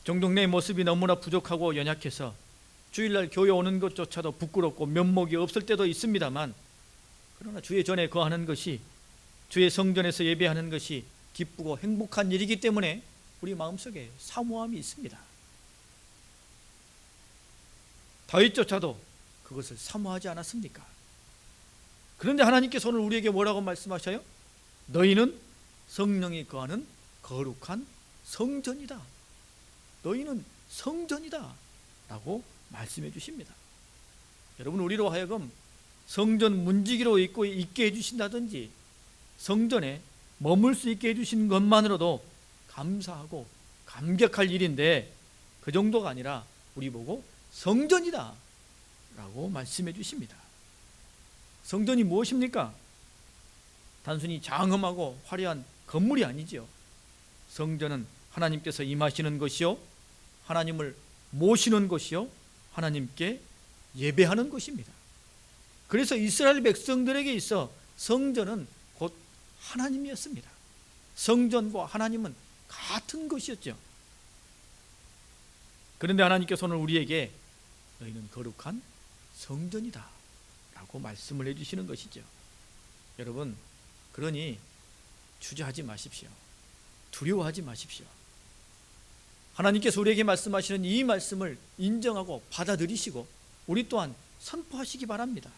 종종 내 모습이 너무나 부족하고 연약해서 주일날 교회 오는 것조차도 부끄럽고 면목이 없을 때도 있습니다만, 그러나 주의 전에 거하는 것이, 주의 성전에서 예배하는 것이 기쁘고 행복한 일이기 때문에 우리 마음속에 사모함이 있습니다. 다윗조차도 그것을 사모하지 않았습니까? 그런데 하나님께서 오늘 우리에게 뭐라고 말씀하셔요? 너희는 성령이 거하는 거룩한 성전이다. 너희는 성전이다 라고 말씀해 주십니다. 여러분, 우리로 하여금 성전 문지기로 있게 해주신다든지 성전에 머물 수 있게 해주신 것만으로도 감사하고 감격할 일인데, 그 정도가 아니라 우리 보고 성전이다 라고 말씀해 주십니다. 성전이 무엇입니까? 단순히 장엄하고 화려한 건물이 아니지요. 성전은 하나님께서 임하시는 것이요, 하나님을 모시는 것이요, 하나님께 예배하는 것입니다. 그래서 이스라엘 백성들에게 있어 성전은 곧 하나님이었습니다. 성전과 하나님은 같은 것이었죠. 그런데 하나님께서 오늘 우리에게 너희는 거룩한 성전이다 라고 말씀을 해주시는 것이죠. 여러분, 그러니 주저하지 마십시오. 두려워하지 마십시오. 하나님께서 우리에게 말씀하시는 이 말씀을 인정하고 받아들이시고 우리 또한 선포하시기 바랍니다.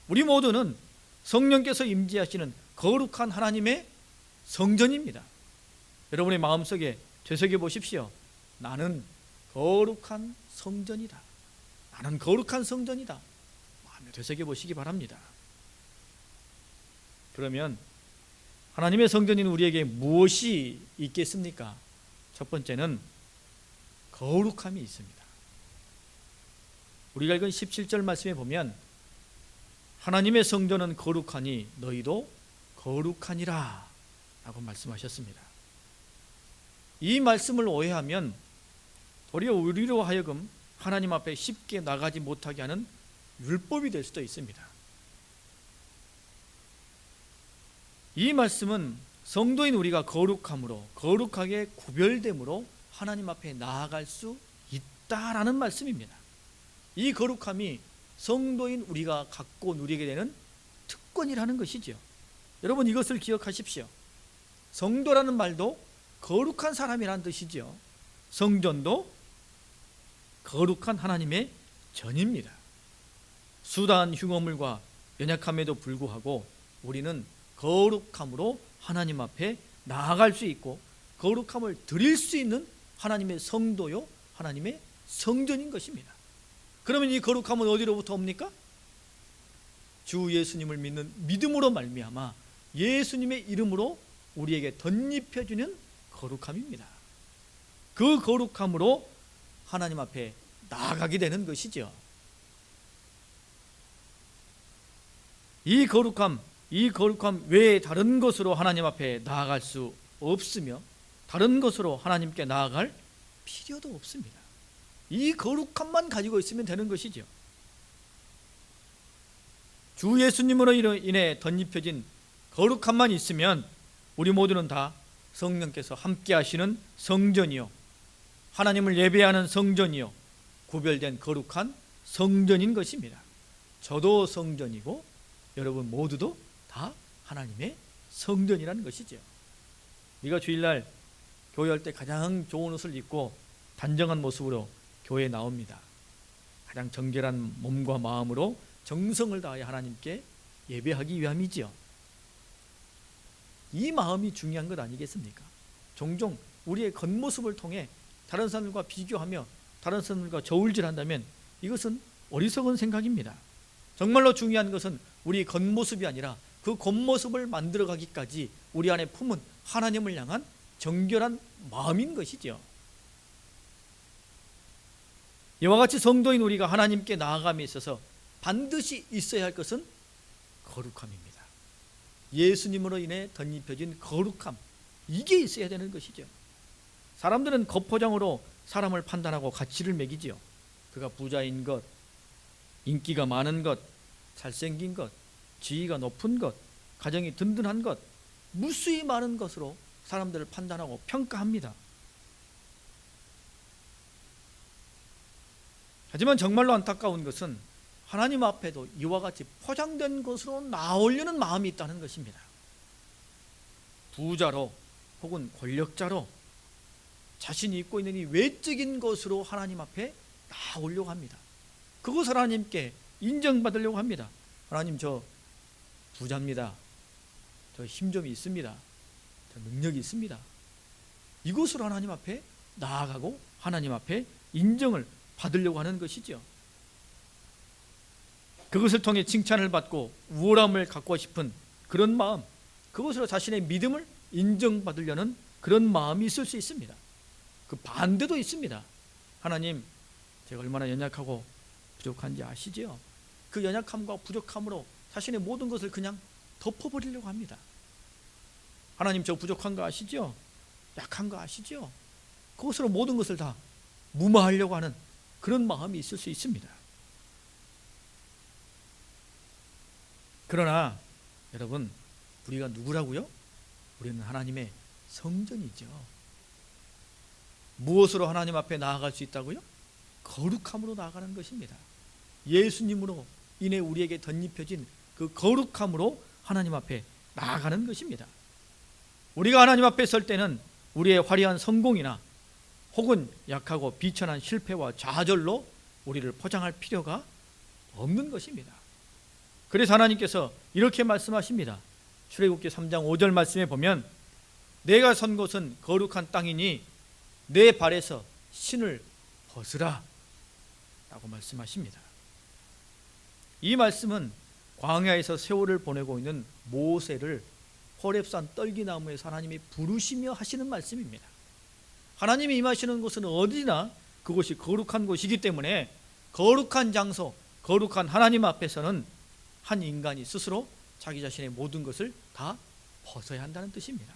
우리 모두는 성령께서 임재하시는 거룩한 하나님의 성전입니다. 여러분의 마음속에 되새겨 보십시오. 나는 거룩한 성전이다. 나는 거룩한 성전이다. 마음에 되새겨 보시기 바랍니다. 그러면 하나님의 성전인 우리에게 무엇이 있겠습니까? 첫 번째는 거룩함이 있습니다. 우리가 읽은 17절 말씀에 보면 하나님의 성전은 거룩하니 너희도 거룩하니라 라고 말씀하셨습니다. 이 말씀을 오해하면 도리어 우리로 하여금 하나님 앞에 쉽게 나가지 못하게 하는 율법이 될 수도 있습니다. 이 말씀은 성도인 우리가 거룩함으로, 거룩하게 구별됨으로 하나님 앞에 나아갈 수 있다라는 말씀입니다. 이 거룩함이 성도인 우리가 갖고 누리게 되는 특권이라는 것이죠. 여러분, 이것을 기억하십시오. 성도라는 말도 거룩한 사람이라는 뜻이죠. 성전도 거룩한 하나님의 전입니다. 수다한 흉어물과 연약함에도 불구하고 우리는 거룩함으로 하나님 앞에 나아갈 수 있고 거룩함을 드릴 수 있는 하나님의 성도요, 하나님의 성전인 것입니다. 그러면 이 거룩함은 어디로부터 옵니까? 주 예수님을 믿는 믿음으로 말미암아 예수님의 이름으로 우리에게 덧입혀주는 거룩함입니다. 그 거룩함으로 하나님 앞에 나아가게 되는 것이죠. 이 거룩함 외에 다른 것으로 하나님 앞에 나아갈 수 없으며 다른 것으로 하나님께 나아갈 필요도 없습니다. 이 거룩함만 가지고 있으면 되는 것이죠. 주 예수님으로 인해 덧입혀진 거룩함만 있으면 우리 모두는 다 성령께서 함께 하시는 성전이요, 하나님을 예배하는 성전이요, 구별된 거룩한 성전인 것입니다. 저도 성전이고 여러분 모두도 다 하나님의 성전이라는 것이죠. 우리가 주일날 교회할 때 가장 좋은 옷을 입고 단정한 모습으로 교회에 나옵니다. 가장 정결한 몸과 마음으로 정성을 다하여 하나님께 예배하기 위함이지요. 이 마음이 중요한 것 아니겠습니까? 종종 우리의 겉모습을 통해 다른 사람들과 비교하며 다른 사람들과 저울질한다면 이것은 어리석은 생각입니다. 정말로 중요한 것은 우리 겉모습이 아니라 그 겉모습을 만들어가기까지 우리 안에 품은 하나님을 향한 정결한 마음인 것이죠. 이와 같이 성도인 우리가 하나님께 나아감에 있어서 반드시 있어야 할 것은 거룩함입니다. 예수님으로 인해 덧입혀진 거룩함, 이게 있어야 되는 것이죠. 사람들은 겉포장으로 사람을 판단하고 가치를 매기지요. 그가 부자인 것, 인기가 많은 것, 잘생긴 것, 지위가 높은 것, 가정이 든든한 것, 무수히 많은 것으로 사람들을 판단하고 평가합니다. 하지만 정말로 안타까운 것은 하나님 앞에도 이와 같이 포장된 것으로 나오려는 마음이 있다는 것입니다. 부자로 혹은 권력자로 자신이 입고 있는 이 외적인 것으로 하나님 앞에 나오려고 합니다. 그것을 하나님께 인정받으려고 합니다. 하나님, 저 부자입니다. 저 힘 좀 있습니다. 저 능력이 있습니다. 이것으로 하나님 앞에 나아가고 하나님 앞에 인정을 받으려고 하는 것이죠. 그것을 통해 칭찬을 받고 우월함을 갖고 싶은 그런 마음, 그것으로 자신의 믿음을 인정받으려는 그런 마음이 있을 수 있습니다. 그 반대도 있습니다. 하나님, 제가 얼마나 연약하고 부족한지 아시죠? 그 연약함과 부족함으로 자신의 모든 것을 그냥 덮어버리려고 합니다. 하나님, 저 부족한 거 아시죠? 약한 거 아시죠? 그것으로 모든 것을 다 무마하려고 하는 그런 마음이 있을 수 있습니다. 그러나 여러분, 우리가 누구라고요? 우리는 하나님의 성전이죠. 무엇으로 하나님 앞에 나아갈 수 있다고요? 거룩함으로 나아가는 것입니다. 예수님으로 인해 우리에게 덧입혀진 그 거룩함으로 하나님 앞에 나아가는 것입니다. 우리가 하나님 앞에 설 때는 우리의 화려한 성공이나 혹은 약하고 비천한 실패와 좌절로 우리를 포장할 필요가 없는 것입니다. 그래서 하나님께서 이렇게 말씀하십니다. 출애굽기 3장 5절 말씀에 보면 내가 선 곳은 거룩한 땅이니 내 발에서 신을 벗으라 라고 말씀하십니다. 이 말씀은 광야에서 세월을 보내고 있는 모세를 호렙산 떨기나무에서 하나님이 부르시며 하시는 말씀입니다. 하나님이 임하시는 곳은 어디나 그곳이 거룩한 곳이기 때문에 거룩한 장소, 거룩한 하나님 앞에서는 한 인간이 스스로 자기 자신의 모든 것을 다 벗어야 한다는 뜻입니다.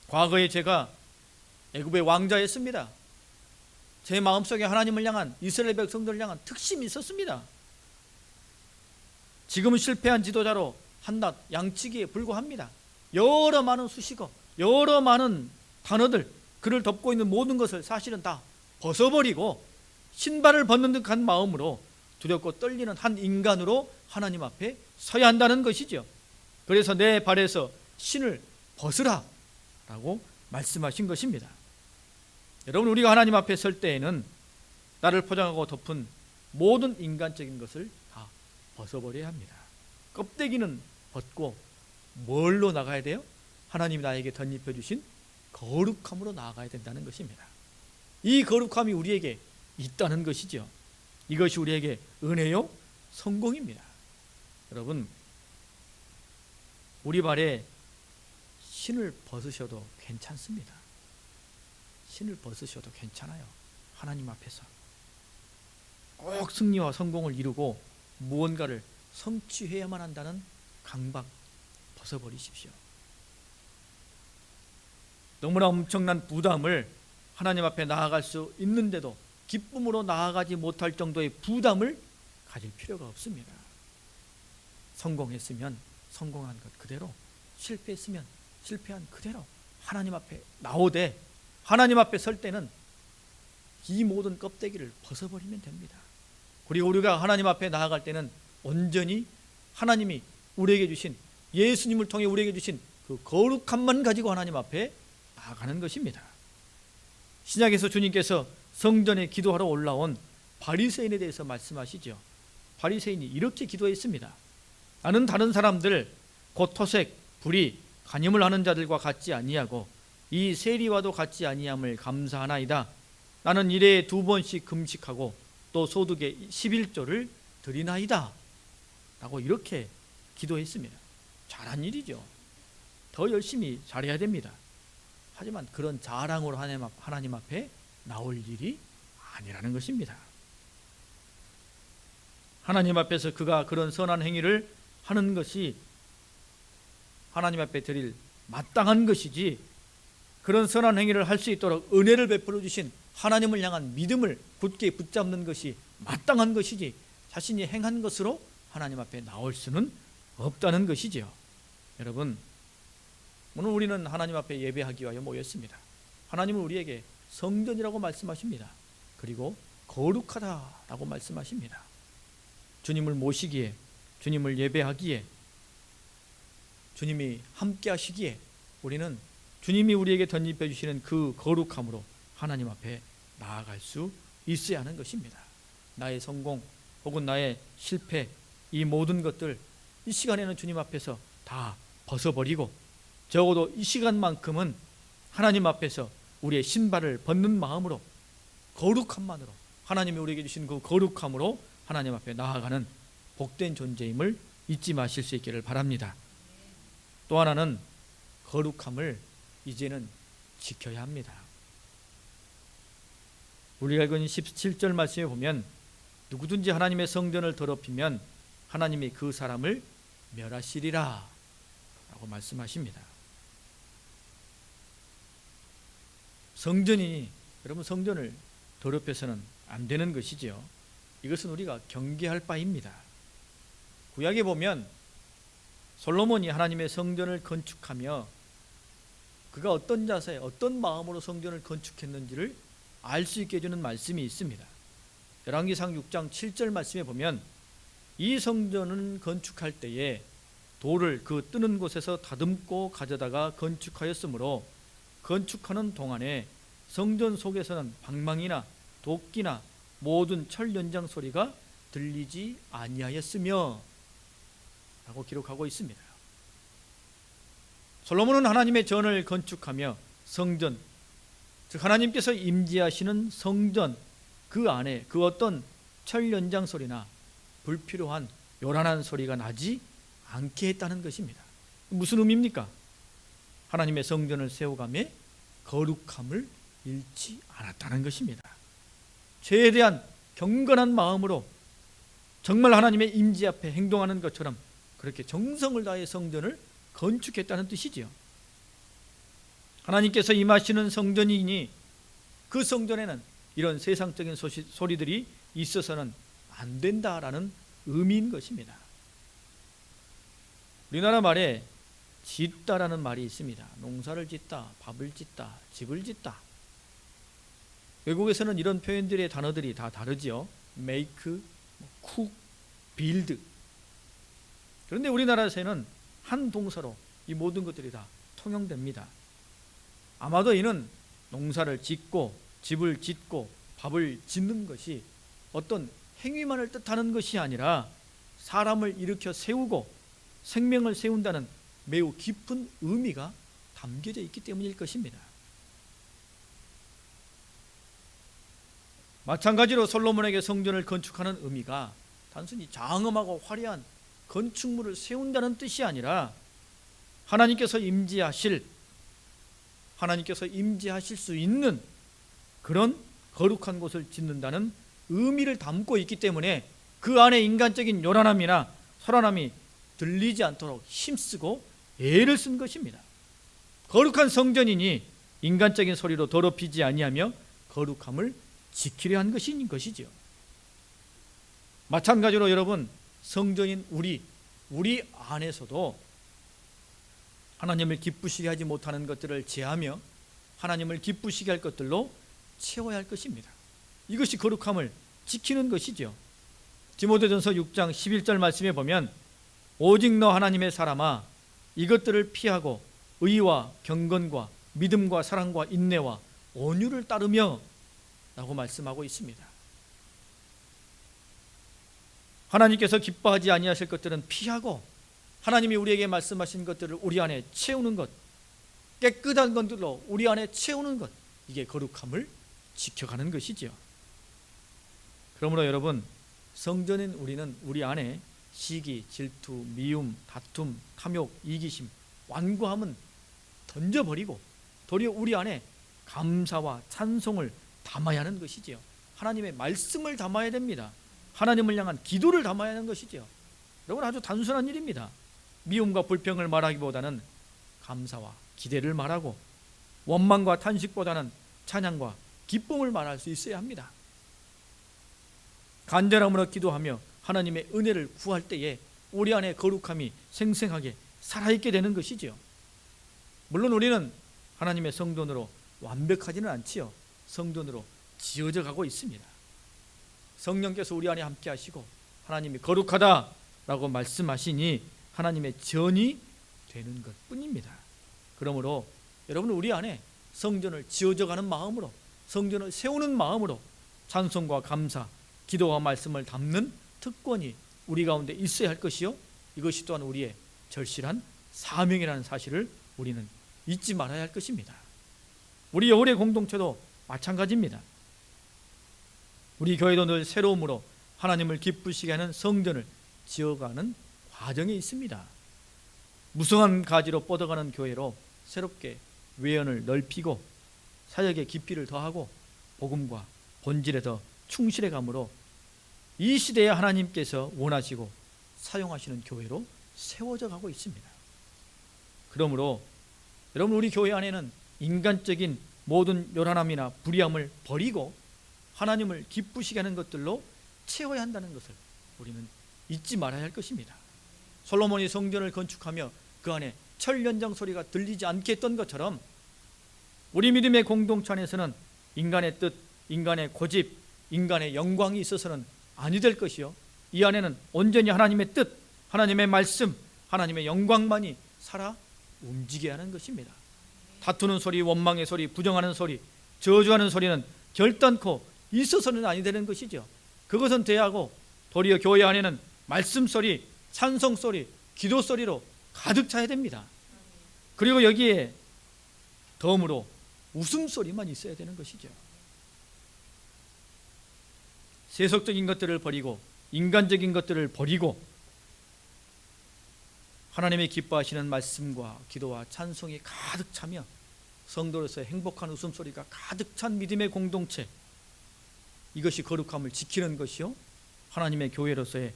과거에 제가 애굽의 왕자였습니다. 제 마음속에 하나님을 향한, 이스라엘 백성들을 향한 특심이 있었습니다. 지금은 실패한 지도자로 한낱 양치기에 불과합니다. 여러 많은 수식어, 여러 많은 단어들, 그를 덮고 있는 모든 것을 사실은 다 벗어버리고 신발을 벗는 듯한 마음으로 두렵고 떨리는 한 인간으로 하나님 앞에 서야 한다는 것이죠. 그래서 내 발에서 신을 벗으라 라고 말씀하신 것입니다. 여러분, 우리가 하나님 앞에 설 때에는 나를 포장하고 덮은 모든 인간적인 것을 다 벗어버려야 합니다. 껍데기는 벗고 뭘로 나가야 돼요? 하나님이 나에게 덧입혀 주신 거룩함으로 나아가야 된다는 것입니다. 이 거룩함이 우리에게 있다는 것이죠. 이것이 우리에게 은혜요 성공입니다. 여러분, 우리 발에 신을 벗으셔도 괜찮습니다. 신을 벗으셔도 괜찮아요. 하나님 앞에서 꼭 승리와 성공을 이루고 무언가를 성취해야만 한다는 강박 벗어버리십시오. 너무나 엄청난 부담을 하나님 앞에 나아갈 수 있는데도 기쁨으로 나아가지 못할 정도의 부담을 가질 필요가 없습니다. 성공했으면 성공한 것 그대로, 실패했으면 실패한 그대로 하나님 앞에 나오되 하나님 앞에 설 때는 이 모든 껍데기를 벗어버리면 됩니다. 그리고 우리가 하나님 앞에 나아갈 때는 온전히 하나님이 우리에게 주신, 예수님을 통해 우리에게 주신 그 거룩함만 가지고 하나님 앞에 나아가는 것입니다. 신약에서 주님께서 성전에 기도하러 올라온 바리새인에 대해서 말씀하시죠. 바리새인이 이렇게 기도했습니다. 나는 다른 사람들 곧 토색, 불의, 간염을 하는 자들과 같지 아니하고 이 세리와도 같지 아니함을 감사하나이다. 나는 일에 2번씩 금식하고 또 소득의 11조를 드리나이다 라고 이렇게 기도했습니다. 잘한 일이죠. 더 열심히 잘해야 됩니다. 하지만 그런 자랑으로 하나님 앞에 나올 일이 아니라는 것입니다. 하나님 앞에서 그가 그런 선한 행위를 하는 것이 하나님 앞에 드릴 마땅한 것이지, 그런 선한 행위를 할 수 있도록 은혜를 베풀어 주신 하나님을 향한 믿음을 굳게 붙잡는 것이 마땅한 것이지, 자신이 행한 것으로 하나님 앞에 나올 수는 없다는 것이죠. 여러분, 오늘 우리는 하나님 앞에 예배하기 위하여 모였습니다. 하나님은 우리에게 성전이라고 말씀하십니다. 그리고 거룩하다라고 말씀하십니다. 주님을 모시기에, 주님을 예배하기에, 주님이 함께 하시기에 우리는 주님이 우리에게 덧입혀 주시는 그 거룩함으로 하나님 앞에 나아갈 수 있어야 하는 것입니다. 나의 성공 혹은 나의 실패, 이 모든 것들 이 시간에는 주님 앞에서 다 벗어버리고 적어도 이 시간만큼은 하나님 앞에서 우리의 신발을 벗는 마음으로, 거룩함만으로, 하나님이 우리에게 주신 그 거룩함으로 하나님 앞에 나아가는 복된 존재임을 잊지 마실 수 있기를 바랍니다. 또 하나는 거룩함을 이제는 지켜야 합니다. 우리가 읽은 17절 말씀에 보면 누구든지 하나님의 성전을 더럽히면 하나님이 그 사람을 멸하시리라 라고 말씀하십니다. 성전이, 여러분, 성전을 더럽혀서는 안 되는 것이지요. 이것은 우리가 경계할 바입니다. 구약에 보면 솔로몬이 하나님의 성전을 건축하며 그가 어떤 자세, 어떤 마음으로 성전을 건축했는지를 알 수 있게 해주는 말씀이 있습니다. 열왕기상 6장 7절 말씀에 보면 이 성전은 건축할 때에 돌을 그 뜨는 곳에서 다듬고 가져다가 건축하였으므로 건축하는 동안에 성전 속에서는 방망이나 도끼나 모든 철 연장 소리가 들리지 아니하였으며 라고 기록하고 있습니다. 솔로몬은 하나님의 전을 건축하며 성전, 즉 하나님께서 임재하시는 성전 그 안에 그 어떤 철 연장 소리나 불필요한 요란한 소리가 나지 않게 했다는 것입니다. 무슨 의미입니까? 하나님의 성전을 세워가며 거룩함을 잃지 않았다는 것입니다. 죄에 대한 경건한 마음으로 정말 하나님의 임재 앞에 행동하는 것처럼 그렇게 정성을 다해 성전을 건축했다는 뜻이지요. 하나님께서 임하시는 성전이니 그 성전에는 이런 세상적인 소리들이 있어서는 안 된다라는 의미인 것입니다. 우리나라 말에 짓다라는 말이 있습니다. 농사를 짓다, 밥을 짓다, 집을 짓다. 외국에서는 이런 표현들의 단어들이 다 다르지요. make, cook, build. 그런데 우리나라에서는 한 동사로 이 모든 것들이 다 통용됩니다. 아마도 이는 농사를 짓고 집을 짓고 밥을 짓는 것이 어떤 행위만을 뜻하는 것이 아니라 사람을 일으켜 세우고 생명을 세운다는 매우 깊은 의미가 담겨져 있기 때문일 것입니다. 마찬가지로 솔로몬에게 성전을 건축하는 의미가 단순히 장엄하고 화려한 건축물을 세운다는 뜻이 아니라 하나님께서 임재하실 수 있는 그런 거룩한 곳을 짓는다는 의미를 담고 있기 때문에 그 안에 인간적인 요란함이나 소란함이 들리지 않도록 힘쓰고 애를 쓴 것입니다. 거룩한 성전이니 인간적인 소리로 더럽히지 아니하며 거룩함을 지키려 한 것인 것이죠. 마찬가지로 여러분, 성전인 우리 안에서도 하나님을 기쁘시게 하지 못하는 것들을 제하며 하나님을 기쁘시게 할 것들로 채워야 할 것입니다. 이것이 거룩함을 지키는 것이죠. 디모데전서 6장 11절 말씀에 보면 오직 너 하나님의 사람아 이것들을 피하고 의와 경건과 믿음과 사랑과 인내와 온유를 따르며 라고 말씀하고 있습니다. 하나님께서 기뻐하지 아니하실 것들은 피하고 하나님이 우리에게 말씀하신 것들을 우리 안에 채우는 것, 깨끗한 것들로 우리 안에 채우는 것, 이게 거룩함을 지켜가는 것이지요. 그러므로 여러분, 성전인 우리는 우리 안에 시기, 질투, 미움, 다툼, 탐욕, 이기심, 완고함은 던져버리고 도리어 우리 안에 감사와 찬송을 담아야 하는 것이지요. 하나님의 말씀을 담아야 됩니다. 하나님을 향한 기도를 담아야 하는 것이지요. 여러분, 아주 단순한 일입니다. 미움과 불평을 말하기보다는 감사와 기대를 말하고 원망과 탄식보다는 찬양과 기쁨을 말할 수 있어야 합니다. 간절함으로 기도하며 하나님의 은혜를 구할 때에 우리 안에 거룩함이 생생하게 살아있게 되는 것이지요. 물론 우리는 하나님의 성전으로 완벽하지는 않지요. 성전으로 지어져 가고 있습니다. 성령께서 우리 안에 함께 하시고 하나님이 거룩하다라고 말씀하시니 하나님의 전이 되는 것뿐입니다. 그러므로 여러분, 우리 안에 성전을 지어져가는 마음으로, 성전을 세우는 마음으로 찬송과 감사, 기도와 말씀을 담는 특권이 우리 가운데 있어야 할 것이요, 이것이 또한 우리의 절실한 사명이라는 사실을 우리는 잊지 말아야 할 것입니다. 우리 여울의 공동체도 마찬가지입니다. 우리 교회도 늘 새로움으로 하나님을 기쁘시게 하는 성전을 지어가는 과정에 있습니다. 무성한 가지로 뻗어가는 교회로 새롭게 외연을 넓히고 사역의 깊이를 더하고 복음과 본질에 더 충실해감으로 이 시대에 하나님께서 원하시고 사용하시는 교회로 세워져 가고 있습니다. 그러므로 여러분, 우리 교회 안에는 인간적인 모든 요란함이나 불의함을 버리고 하나님을 기쁘시게 하는 것들로 채워야 한다는 것을 우리는 잊지 말아야 할 것입니다. 솔로몬이 성전을 건축하며 그 안에 철연장 소리가 들리지 않게 했던 것처럼 우리 믿음의 공동체 안에서는 인간의 뜻, 인간의 고집, 인간의 영광이 있어서는 아니 될 것이요, 이 안에는 온전히 하나님의 뜻, 하나님의 말씀, 하나님의 영광만이 살아 움직여야 하는 것입니다. 다투는 소리, 원망의 소리, 부정하는 소리, 저주하는 소리는 결단코 있어서는 아니 되는 것이죠. 그것은 대하고 도리어 교회 안에는 말씀 소리, 찬송 소리, 기도 소리로 가득 차야 됩니다. 그리고 여기에 덤으로 웃음소리만 있어야 되는 것이죠. 세속적인 것들을 버리고 인간적인 것들을 버리고 하나님의 기뻐하시는 말씀과 기도와 찬송이 가득 차며 성도로서의 행복한 웃음소리가 가득 찬 믿음의 공동체, 이것이 거룩함을 지키는 것이요, 하나님의 교회로서의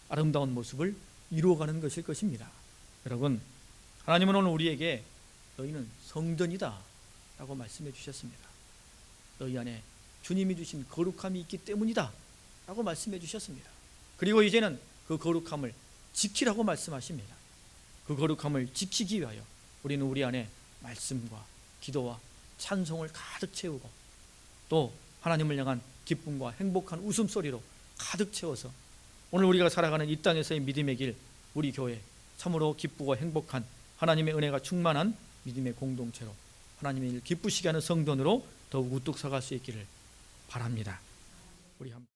아름다운 모습을 이루어가는 것일 것입니다. 여러분, 하나님은 오늘 우리에게 너희는 성전이다 라고 말씀해 주셨습니다. 너희 안에 주님이 주신 거룩함이 있기 때문이다 라고 말씀해 주셨습니다. 그리고 이제는 그 거룩함을 지키라고 말씀하십니다. 그 거룩함을 지키기 위하여 우리는 우리 안에 말씀과 기도와 찬송을 가득 채우고 또 하나님을 향한 기쁨과 행복한 웃음소리로 가득 채워서 오늘 우리가 살아가는 이 땅에서의 믿음의 길, 우리 교회 참으로 기쁘고 행복한 하나님의 은혜가 충만한 믿음의 공동체로 하나님의 일 기쁘시게 하는 성전으로 더욱 우뚝 서갈 수 있기를 바랍니다. 우리 함께